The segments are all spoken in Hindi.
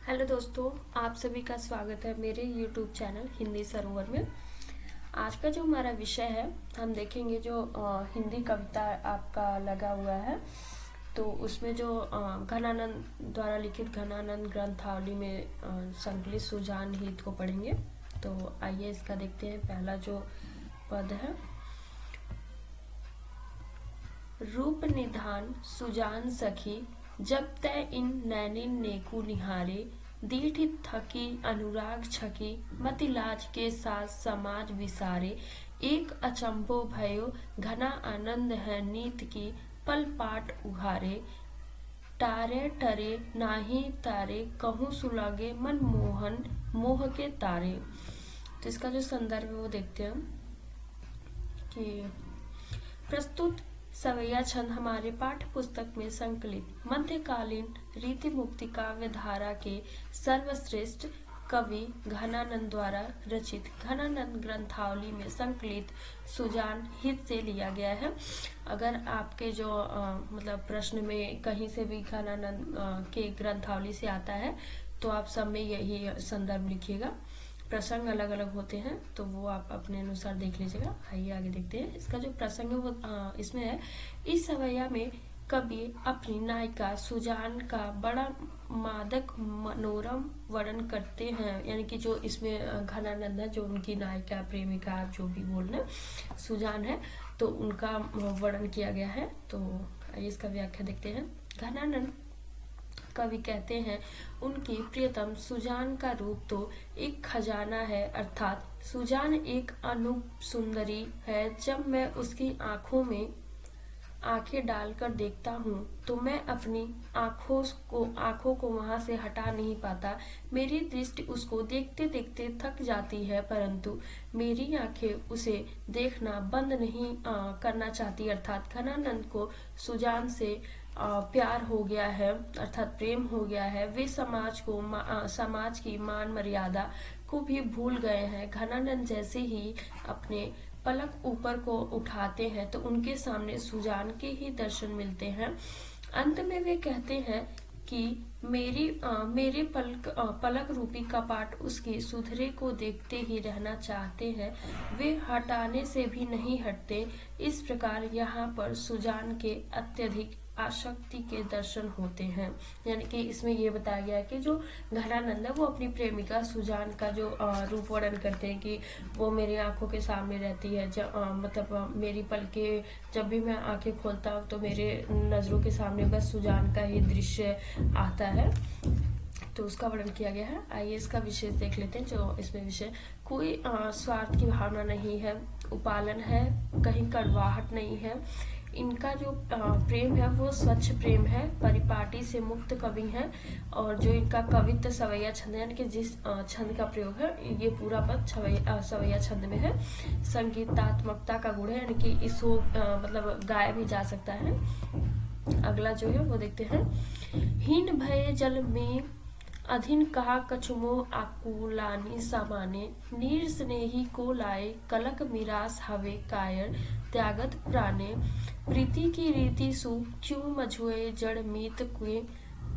हेलो दोस्तों, आप सभी का स्वागत है मेरे YouTube चैनल हिंदी सरोवर में। आज का जो हमारा विषय है, हम देखेंगे जो हिंदी कविता आपका लगा हुआ है, तो उसमें जो घनानंद द्वारा लिखित घनानंद ग्रंथावली में संकलित सुजान हित को पढ़ेंगे। तो आइए इसका देखते हैं। पहला जो पद है, रूप निधान सुजान सखी, जब तय इन नैनिन नेकु निहारे, दीठ थकी अनुराग छकी, मति लाज के साथ समाज विसारे, एक अचंभो भयो घना आनंद है नीत की, पल पाट उघारे, तारे टरे नाही तारे, कहूँ सुलागे मन मोहन मोह के तारे। तो इसका जो संदर्भ है वो देखते हैं कि प्रस्तुत सवैया छंद हमारे पाठ्य पुस्तक में संकलित मध्यकालीन रीति मुक्ति काव्य धारा के सर्वश्रेष्ठ कवि घनानंद द्वारा रचित घनानंद ग्रंथावली में संकलित सुजान हित से लिया गया है। अगर आपके जो मतलब प्रश्न में कहीं से भी घनानंद के ग्रंथावली से आता है तो आप सब में यही संदर्भ लिखिएगा। प्रसंग अलग अलग होते हैं तो वो आप अपने अनुसार देख लीजिएगा। आइए आगे देखते हैं। इसका जो प्रसंग है वो इसमें है, इस सवैया में कवि अपनी नायिका सुजान का बड़ा मादक मनोरम वर्णन करते हैं। यानी कि जो इसमें घनानंद है, जो उनकी नायिका प्रेमिका जो भी बोलना सुजान है, तो उनका वर्णन किया गया है। तो आइए इसका व्याख्या देखते हैं। घनानंद कवि कहते हैं, उनकी प्रियतम सुजान का रूप तो एक खजाना है, अर्थात सुजान एक अनूप सुंदरी है। जब मैं उसकी आंखों में आंखें डालकर देखता हूँ तो मैं अपनी आंखों को वहां से हटा नहीं पाता। मेरी दृष्टि उसको देखते देखते थक जाती है, परंतु मेरी आंखें उसे देखना बंद नहीं करना चाहती। अर्थात घनानंद को सुजान से प्यार हो गया है, अर्थात प्रेम हो गया है। वे समाज की मान मर्यादा को भी भूल गए हैं। घनानंद जैसे ही अपने पलक ऊपर को उठाते हैं तो उनके सामने सुजान के ही दर्शन मिलते हैं। अंत में वे कहते हैं कि मेरे पलक रूपी कपाट उसकी सुधरे को देखते ही रहना चाहते हैं, वे हटाने से भी नहीं हटते। इस प्रकार यहाँ पर सुजान के अत्यधिक आसक्ति के दर्शन होते हैं। यानी कि इसमें ये बताया गया है कि जो घनानंद है वो अपनी प्रेमिका सुजान का जो रूप वर्णन करते हैं कि वो मेरी आंखों के सामने रहती है। मतलब मेरी पलकें जब भी मैं आंखें खोलता हूँ तो मेरे नजरों के सामने बस सुजान का ही दृश्य आता है। तो उसका वर्णन किया गया है। आइए इसका विशेष देख लेते हैं। जो इसमें विषय, कोई स्वार्थ की भावना नहीं है, उपालन है, कहीं कड़वाहट नहीं है। इनका जो प्रेम है वो स्वच्छ प्रेम है, परिपाटी से मुक्त कवि है। और जो इनका कवित्व सवैया छंद यानी कि जिस छंद का प्रयोग है, ये पूरा पद सवैया छंद में है। संगीतात्मकता का गुण है, यानी कि इसको मतलब गाया भी जा सकता है। अगला जो है वो देखते हैं। हीन भय जल में अधीन कहा कछुमो आकुलानी सामाने, नीर स्नेही को लाए कलक मिरास हवे कायर त्यागत प्राणे, प्रीति की रीति सु क्यों मझुए जड़ मीत कुए,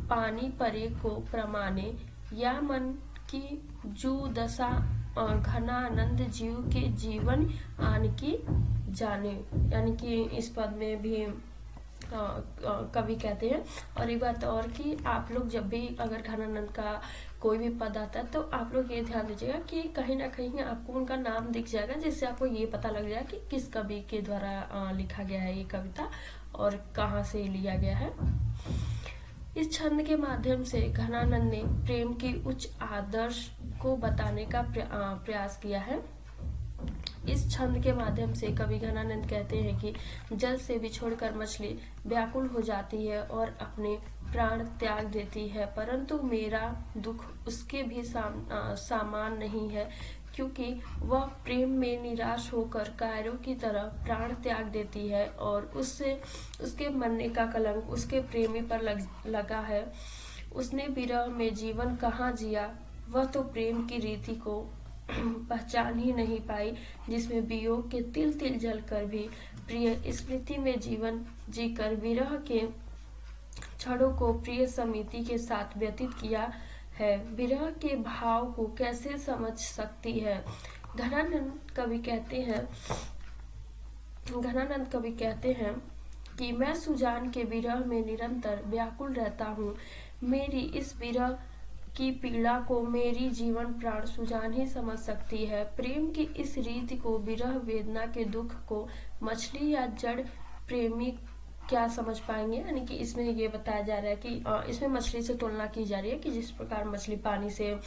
पानी परे को प्रमाणे, या मन की जू दशा घनानंद जीव के जीवन आन की जाने। यानी कि इस पद में भी कवि कहते हैं। और एक बात और कि आप लोग जब भी अगर घनानंद का कोई भी पद आता है तो आप लोग ये ध्यान दीजिएगा कि कहीं ना कहीं आपको उनका नाम दिख जाएगा, जिससे आपको ये पता लग जाएगा कि किस कवि के द्वारा लिखा गया है ये कविता और कहाँ से लिया गया है। इस छंद के माध्यम से घनानंद ने प्रेम के उच्च आदर्श को बताने का प्रयास किया है। इस छंद के माध्यम से कवि घनानंद कहते हैं कि जल से बिछोड़कर मछली व्याकुल हो जाती है और अपने प्राण त्याग देती है, परंतु मेरा दुख उसके भी सामान नहीं है, क्योंकि वह प्रेम में निराश होकर कायरों की तरह प्राण त्याग देती है और उसके मरने का कलंक उसके प्रेमी पर लगा है। उसने विरह में जीवन कहाँ जिया, वह तो प्रेम की रीति को पहचान ही नहीं पाई, जिसमें वियोग के तिल तिल जलकर भी प्रिय स्मृति में जीवन जीकर विरह के क्षणों को प्रिय समिति के साथ व्यतीत किया है, विरह के भाव को कैसे समझ सकती है। घनानंद कवि कहते हैं कि मैं सुजान के विरह में निरंतर व्याकुल रहता हूँ। मेरी इस विरह की पीड़ा को मेरी जीवन प्राण सुजान ही समझ सकती है। प्रेम की इस रीति को, विरह वेदना के दुख को मछली या जड़ प्रेमी क्या समझ पाएंगे। यानी कि इसमें ये बताया जा रहा है कि इसमें मछली से तुलना की जा रही है कि जिस प्रकार मछली पानी से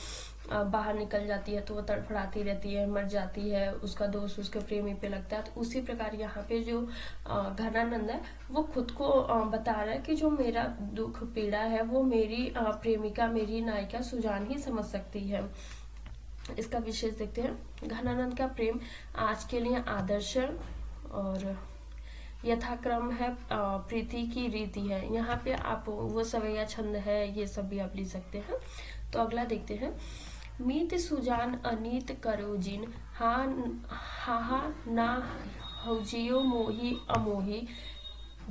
बाहर निकल जाती है तो वो तड़फड़ाती रहती है, मर जाती है, उसका दोष उसके प्रेमी पे लगता है। तो उसी प्रकार यहाँ पे जो घनानंद है वो खुद को बता रहा है कि जो मेरा दुख पीड़ा है वो मेरी प्रेमिका, मेरी नायिका सुजान ही समझ सकती है। इसका विशेष देखते हैं। घनानंद का प्रेम आज के लिए आदर्श और यथाक्रम है, प्रीति की रीति है। यहाँ पे आप वो सवैया छंद है, ये सब भी आप लिख सकते हैं। तो अगला देखते हैं। मीत सुजान अनीत करो जिन, हा ना हौजियो मोही अमोही,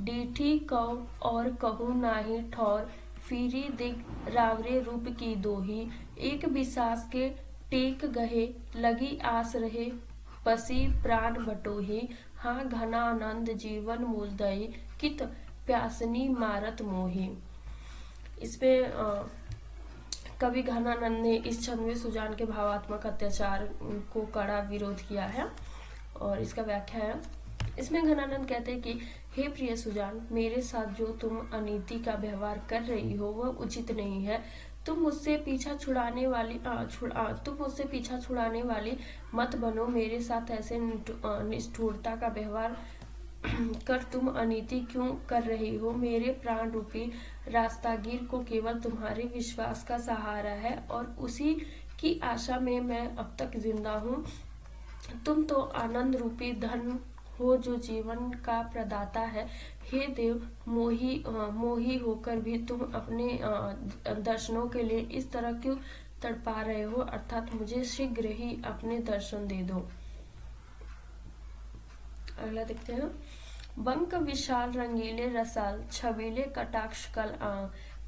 डीठी कौ और कहूँ नाही ठौर, फिरी दिग रावरे रूप की दोही, एक बिसास के टेक गहे, लगी आस रहे पसी प्राण बटोही, हाँ घनानंद जीवन मूलदयी, कित प्यासनी मारत मोही। इसमें कवि घनानंद ने इस छंद में सुजान के भावात्मक अत्याचार को कड़ा विरोध किया है और इसका व्याख्या है। इसमें घनानंद कहते हैं कि हे प्रिय सुजान, मेरे साथ जो तुम अनीति का व्यवहार कर रही हो वह उचित नहीं है। तुम मुझसे पीछा छुड़ाने वाली मत बनो। मेरे साथ ऐसे निष्ठुरता का व्यवहार कर तुम अनीति क्यों कर रही हो। मेरे प्राण रूपी रास्तागीर को केवल तुम्हारे विश्वास का सहारा है और उसी की आशा में मैं अब तक जिंदा हूँ। तुम तो आनंद रूपी धन हो जो जीवन का प्रदाता है। हे देव, मोही होकर भी तुम अपने दर्शनों के लिए इस तरह क्यों तड़पा रहे हो, अर्थात मुझे शीघ्र ही अपने दर्शन दे दो। अगला देखते हैं। बंक विशाल रंगीले रसाल, छबीले कटाक्ष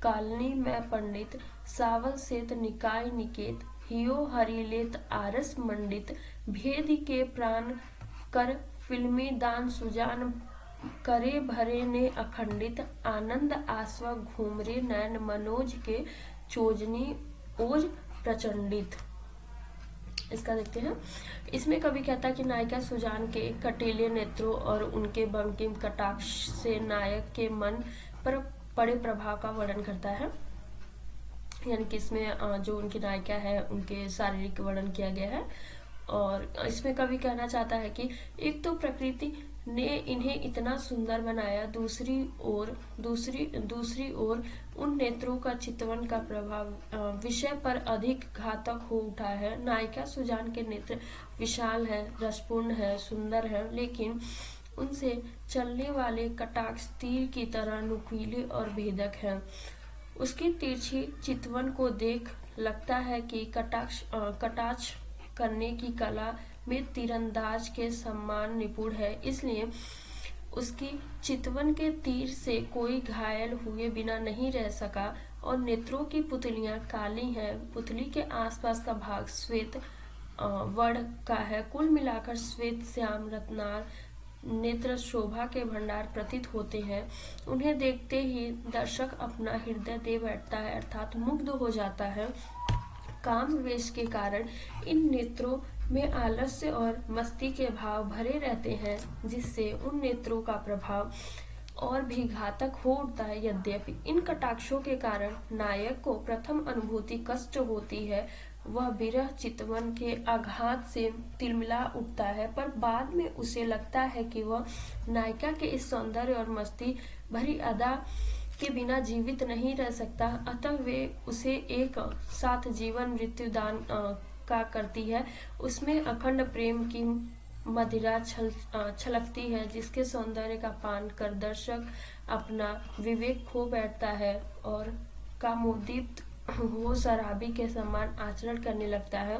कालनी में पंडित, सावल सेत निकाय निकेत, हियो हरिलेत आरस मंडित, भेद के प्राण कर फिल्मी दान सुजान, करे भरे ने अखंडित, आनंद आस्वा घूमरे नैन मनोज के, चोजनी ओज प्रचंडित। इसका देखते हैं। इसमें कवि कहता है कि नायिका सुजान के कटीले नेत्रों और उनके बंकिम कटाक्ष से नायक के मन पर पड़े प्रभाव का वर्णन करता है। यानी कि इसमें जो उनकी नायिका है उनके शारीरिक वर्णन किया गया है और इसमें कवि कहना चाहता है कि एक तो प्रकृति ने इन्हें इतना सुंदर बनाया, दूसरी ओर उन नेत्रों का चितवन का प्रभाव विषय पर अधिक घातक हो उठा है। नायिका सुजान के नेत्र विशाल है, रसपूर्ण है, सुंदर है, लेकिन उनसे चलने वाले कटाक्ष तीर की तरह नुकीले और भेदक हैं। उसकी तिरछी चितवन को देख लगता है कि कटाक्ष करने की कला में तीरंदाज के समान निपुण है, इसलिए उसकी चितवन के तीर से कोई घायल हुए बिना नहीं रह सका। और नेत्रों की पुतलियां काली हैं, पुतली के आसपास का भाग श्वेत वर्ण का है। कुल मिलाकर श्वेत श्याम रत्नार नेत्र शोभा के भंडार प्रतीत होते हैं। उन्हें देखते ही दर्शक अपना हृदय दे बैठता है, अर्थात मुग्ध हो जाता है। काम वेश के कारण इन नेत्रों में आलस्य और मस्ती के भाव भरे रहते हैं, जिससे उन नेत्रों का प्रभाव और भी घातक हो उठता है। यद्यपि इन कटाक्षों के कारण नायक को प्रथम अनुभूति कष्ट होती है, वह विरह चितवन के आघात से तिलमिला उठता है, पर बाद में उसे लगता है कि वह नायिका के इस सौंदर्य और मस्ती भरी अदा के बिना जीवित नहीं रह सकता। अतः वे उसे एक साथ जीवन मृत्यु दान का करती है। उसमें अखंड प्रेम की मदिरा छलकती है, जिसके सौंदर्य का पान कर दर्शक अपना विवेक खो बैठता है और कामोदीप्त वो शराबी के समान आचरण करने लगता है।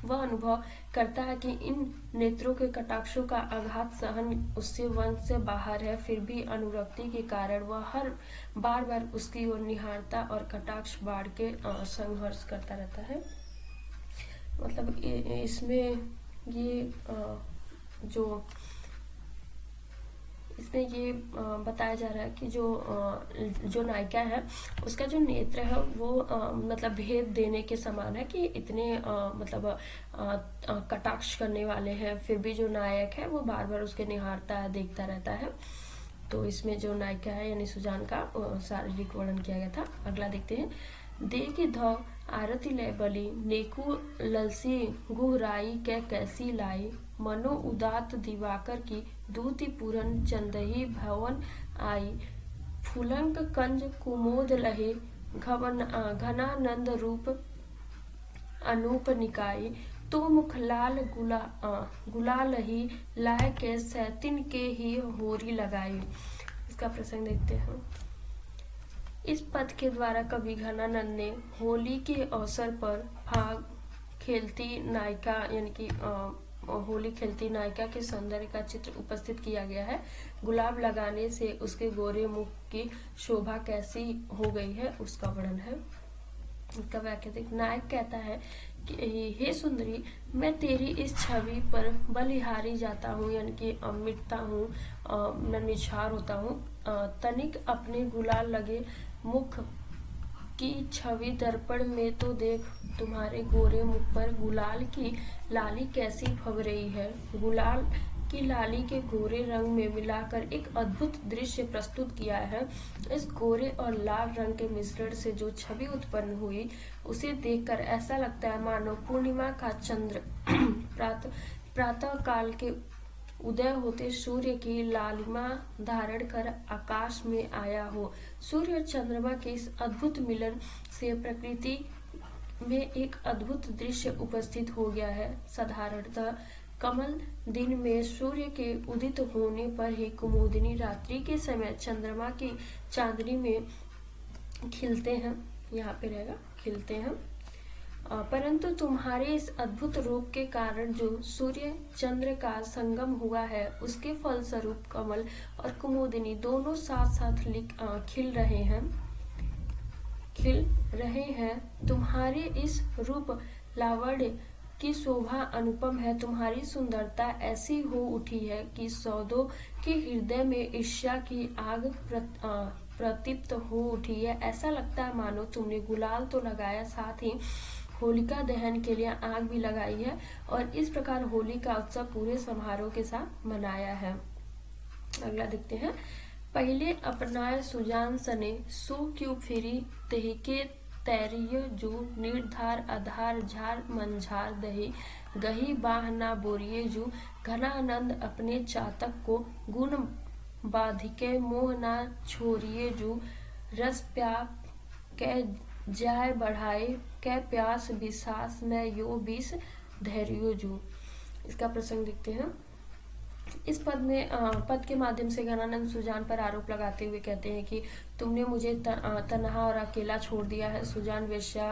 वह अनुभव करता है कि इन नेत्रों के कटाक्षों का आघात सहन उससे वंश से बाहर है, फिर भी अनुरक्ति के कारण वह हर बार बार उसकी ओर निहारता और कटाक्ष बाढ़ के संघर्ष करता रहता है। मतलब इसमें ये जो इसमें ये बताया जा रहा है कि जो नायिका है उसका जो नेत्र है वो मतलब भेद देने के समान है कि इतने मतलब कटाक्ष करने वाले हैं, फिर भी जो नायक है वो बार बार उसके निहारता है, देखता रहता है। तो इसमें जो नायिका है यानी सुजान का शारीरिक वर्णन किया गया था। अगला देखते हैं। दे की धौ आरती ले बली, नेकु ललसी गुहराई कै कैसी लाई, मनो उदात दिवाकर की दूती पूरन चंदही भवन आई, फूलंक कंज कुमोद लहे घनानंद रूप अनूप निकाय, तो मुख लाल गुलाल ही लाय के सैतिन के ही होरी लगाई। इसका प्रसंग देखते हैं। इस पद के द्वारा कवि घनानंद ने होली के अवसर पर फाग खेलती नायिका यानी कि होली खेलती नायिका के सौंदर्य का चित्र उपस्थित किया गया है। गुलाब लगाने से उसके गोरे मुख की शोभा कैसी हो गई है उसका वर्णन है। इसका व्याख्या देख। नायक कहता है कि हे सुंदरी, मैं तेरी इस छवि पर बलिहारी जाता हूँ यानी कि मिटता हूँ, मैं निछार होता हूँ। तनिक अपने गुलाल लगे मुख की छवि दर्पण में तो देख, तुम्हारे गोरे मुख पर गुलाल की लाली कैसी फब रही है। गुलाल की लाली के गोरे रंग में मिलाकर एक अद्भुत दृश्य प्रस्तुत किया है। इस गोरे और लाल रंग के मिश्रण से जो छवि उत्पन्न हुई उसे देखकर ऐसा लगता है मानो पूर्णिमा का चंद्र प्रातः काल के उदय होते सूर्य की लालिमा धारण कर आकाश में आया हो। सूर्य और चंद्रमा के इस अद्भुत मिलन से प्रकृति में एक अद्भुत दृश्य उपस्थित हो गया है। साधारणतः कमल दिन में सूर्य के उदित होने पर ही कुमुदिनी रात्रि के समय चंद्रमा की चांदनी में खिलते हैं, यहाँ पे रहेगा खिलते हैं। परंतु तुम्हारे इस अद्भुत रूप के कारण जो सूर्य चंद्र का संगम हुआ है उसके फलस्वरूप कमल और कुमुदिनी दोनों साथ साथ खिल रहे हैं। तुम्हारे इस रूप लावण्य की शोभा अनुपम है। तुम्हारी सुंदरता ऐसी हो उठी है कि सौदों के हृदय में ईर्ष्या की आग प्रदीप्त हो उठी है। ऐसा लगता है मानो तुमने गुलाल तो लगाया, साथ ही होलिका दहन के लिए आग भी लगाई है और इस प्रकार होली का उत्सव पूरे समारोह के साथ मनाया है। अगला देखते हैं। पहले अपनाए सुजान सने, सो क्यों फिरी तेहिके तैरिय जो, निर्धार आधार झार मंझार दही, गही बाह ना बोरिए जू, घनानंद अपने चातक को गुण बाधिके मोह ना छोड़िए जू, रस प्याप कै जाय बढ़ाए कै प्यास विश्वास में यो बीस धैर्यो जू। इसका प्रसंग देखते हैं। इस पद के माध्यम से घनानंद सुजान पर आरोप लगाते हुए कहते हैं कि तुमने मुझे तन्हा और अकेला छोड़ दिया है। सुजान वेश्या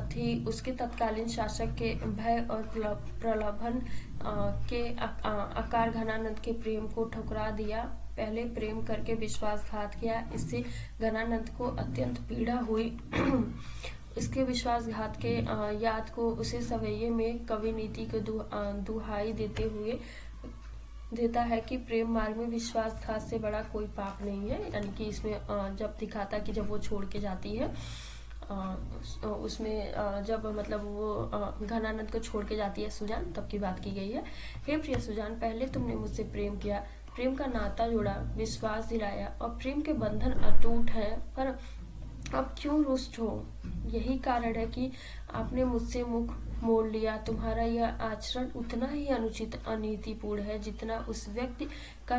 थी, उसके तत्कालीन शासक के भय और प्रलोभन के आकार घनानंद के प्रेम को ठुकरा दिया। पहले प्रेम करके विश्वासघात किया, इससे घनानंद को अत्यंत पीड़ा हुई। इसके विश्वासघात के याद को उसे सवैये में कवि नीति को दुहाई देता है कि प्रेम मार्ग में विश्वासघात से बड़ा कोई पाप नहीं है। यानी कि इसमें जब दिखाता कि जब वो छोड़ के जाती है उसमें जब मतलब वो घनानंद को छोड़ के जाती है सुजान, तब की बात की गई है। हे प्रिय सुजान, पहले तुमने मुझसे प्रेम किया, प्रेम का नाता जोड़ा, विश्वास दिलाया और प्रेम के बंधन अटूट है, पर अब क्यों रुष्ट हो? यही कारण है कि आपने मुझसे मुख मोड़ लिया। तुम्हारा यह आचरण उतना ही अनुचित अनीतिपूर्ण है जितना उस व्यक्ति का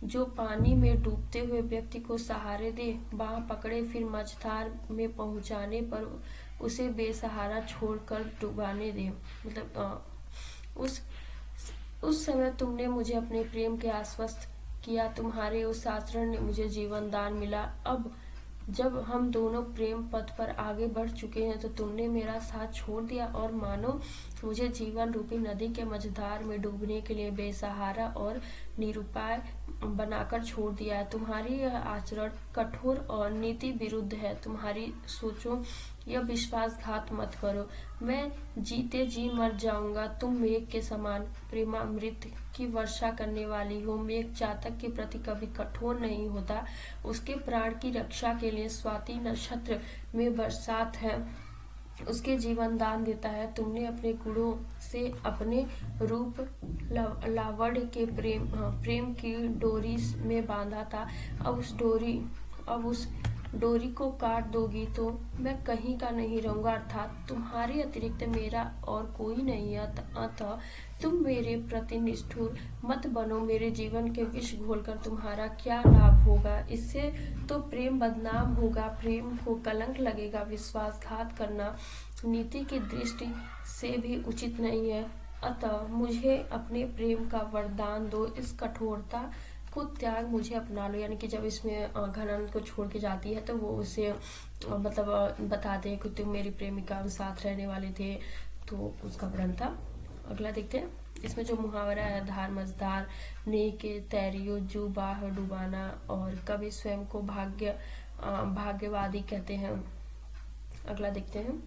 जो पानी में डूबते हुए व्यक्ति को सहारे दे, बांह पकड़े, फिर मझधार में पहुंचाने पर उसे बेसहारा छोड़कर डुबाने दे। मतलब उस समय तुमने मुझे अपने प्रेम के आश्वस्त किया, तुम्हारे उस आचरण ने मुझे जीवन दान मिला। अब जब हम दोनों प्रेम पथ पर आगे बढ़ चुके हैं तो तुमने मेरा साथ छोड़ दिया और मानो मुझे जीवन रूपी नदी के मझधार में डूबने के लिए बेसहारा और निरुपाय बनाकर छोड़ दिया है। तुम्हारी यह आचरण कठोर और नीति विरुद्ध है। तुम्हारी सोचो यह विश्वासघात मत करो। मैं जीते जी मर जाऊंगा। तुम मेघ के समान प्रेमामृत की वर्षा करने वाली हो। मेघ चातक के प्रति कभी कठोर नहीं होता। उसके प्राण की रक्षा के लिए स्वाति नक्षत्र में बरसात है, उसके जीवन दान देता है। तुमने अपने गुणों से अपने रूप लावण्य के प्रेम की डोरी में बांधा था। अब उस डोरी को काट दोगी तो मैं कहीं का नहीं रहूंगा, अर्थात तुम्हारे अतिरिक्त मेरा और कोई नहीं है। अतः तुम मेरे प्रति निष्ठुर मत बनो। मेरे जीवन के विष घोलकर तुम्हारा क्या लाभ होगा? इससे तो प्रेम बदनाम होगा, प्रेम को कलंक लगेगा। विश्वासघात करना नीति की दृष्टि से भी उचित नहीं है। अतः मुझे अपने प्रेम का वरदान दो। इस कठोरता को त्याग, मुझे अपना लो। यानी कि जब इसमें घनन को छोड़ के जाती है तो वो उसे मतलब बताते हैं कि तुम मेरी प्रेमिका साथ रहने वाले थे, तो उसका वर्णन था। अगला देखते हैं। इसमें जो मुहावरा है, धार मझधार ने के तैरियो जू बाह डुबाना, और कभी स्वयं को भाग्यवादी कहते हैं। अगला देखते हैं।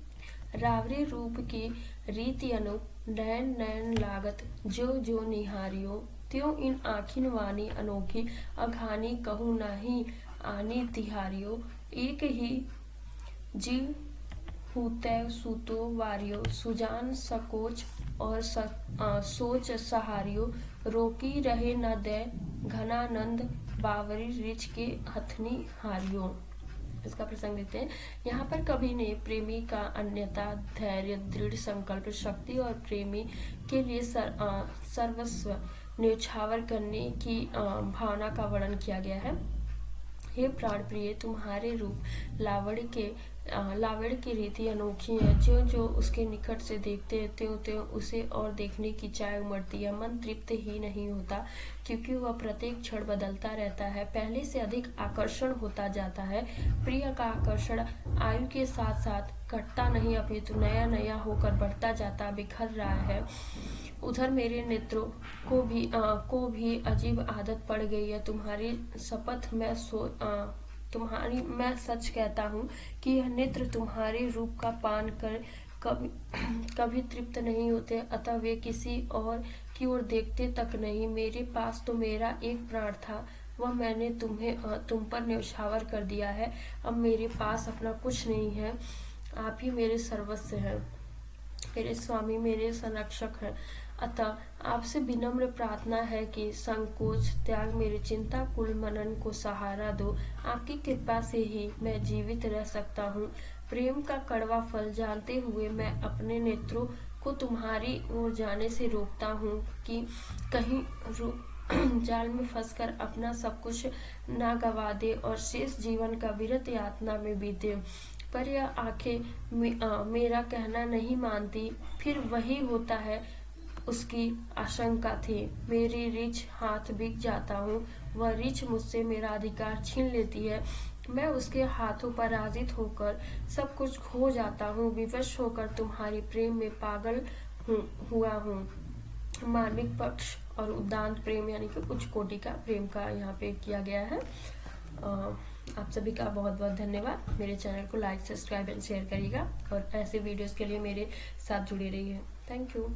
रावरी रूप की रीति अनुप नैन नैन लागत जो जो निहारियो, त्यों इन आखिन वानी अनोखी अघानी कहूँ नाही आनी तिहारियो। एक ही जीव हुतै सूतो वारियो, सुजान सकोच और सोच सहारियो। रोकी रहे न दे घनानंद बावरी रिच के हथनी हारियो। इसका प्रसंग देते हैं। यहाँ पर कवि ने प्रेमी का अन्यता, धैर्य, दृढ़ संकल्प, शक्ति और प्रेमी के लिए सर्वस्व न्यौछावर करने की भावना का वर्णन किया गया है। हे प्राण प्रिय, तुम्हारे रूप लावण्य की रीति अनोखी है। जो जो उसके निकट से देखते हैं त्यों त्यों उसे और देखने की चाह उमड़ती है। मन तृप्त ही नहीं होता, क्योंकि वह प्रत्येक क्षण बदलता रहता है, पहले से अधिक आकर्षण होता जाता है। प्रिय का आकर्षण आयु के साथ साथ घटता नहीं, अपितु नया नया होकर बढ़ता जाता, बिखर रहा है। उधर मेरे नेत्रों को भी अजीब आदत पड़ गई है। तुम्हारी शपथ मैं सच कहता हूँ कि यह नेत्र तुम्हारे रूप का पान कर कभी तृप्त नहीं होते, अतः वे किसी और की ओर देखते तक नहीं। मेरे पास तो मेरा एक प्राण था, वह मैंने तुम पर न्यौछावर कर दिया है। अब मेरे पास अपना कुछ नहीं है, आप ही मेरे सर्वस्व हैं, मेरे स्वामी, मेरे संरक्षक हैं। अतः आपसे विनम्र प्रार्थना है कि संकोच त्याग मेरे चिंता कुल मनन को सहारा दो। आपकी कृपा से ही मैं जीवित रह सकता हूँ। प्रेम का कड़वा फल जानते हुए मैं अपने नेत्रों को तुम्हारी ओर जाने से रोकता हूँ कि कहीं जाल में फंसकर अपना सब कुछ ना गवा दे और शेष जीवन का विरत यातना में बीते। पर यह आंखें मेरा कहना नहीं मानती, फिर वही होता है उसकी आशंका थी। मेरी रीछ हाथ बिक जाता हूँ, वह रीछ मुझसे मेरा अधिकार छीन लेती है। मैं उसके हाथों पराजित होकर सब कुछ खो जाता हूँ, विवश होकर तुम्हारी प्रेम में पागल हुआ हूँ। मार्मिक पक्ष और उदांत प्रेम यानी कि उच्च कोटि का प्रेम का यहाँ पे किया गया है। आप सभी का बहुत बहुत धन्यवाद। मेरे चैनल को लाइक, सब्सक्राइब एंड शेयर करिएगा और ऐसे वीडियोस के लिए मेरे साथ जुड़े रहिए। Thank you.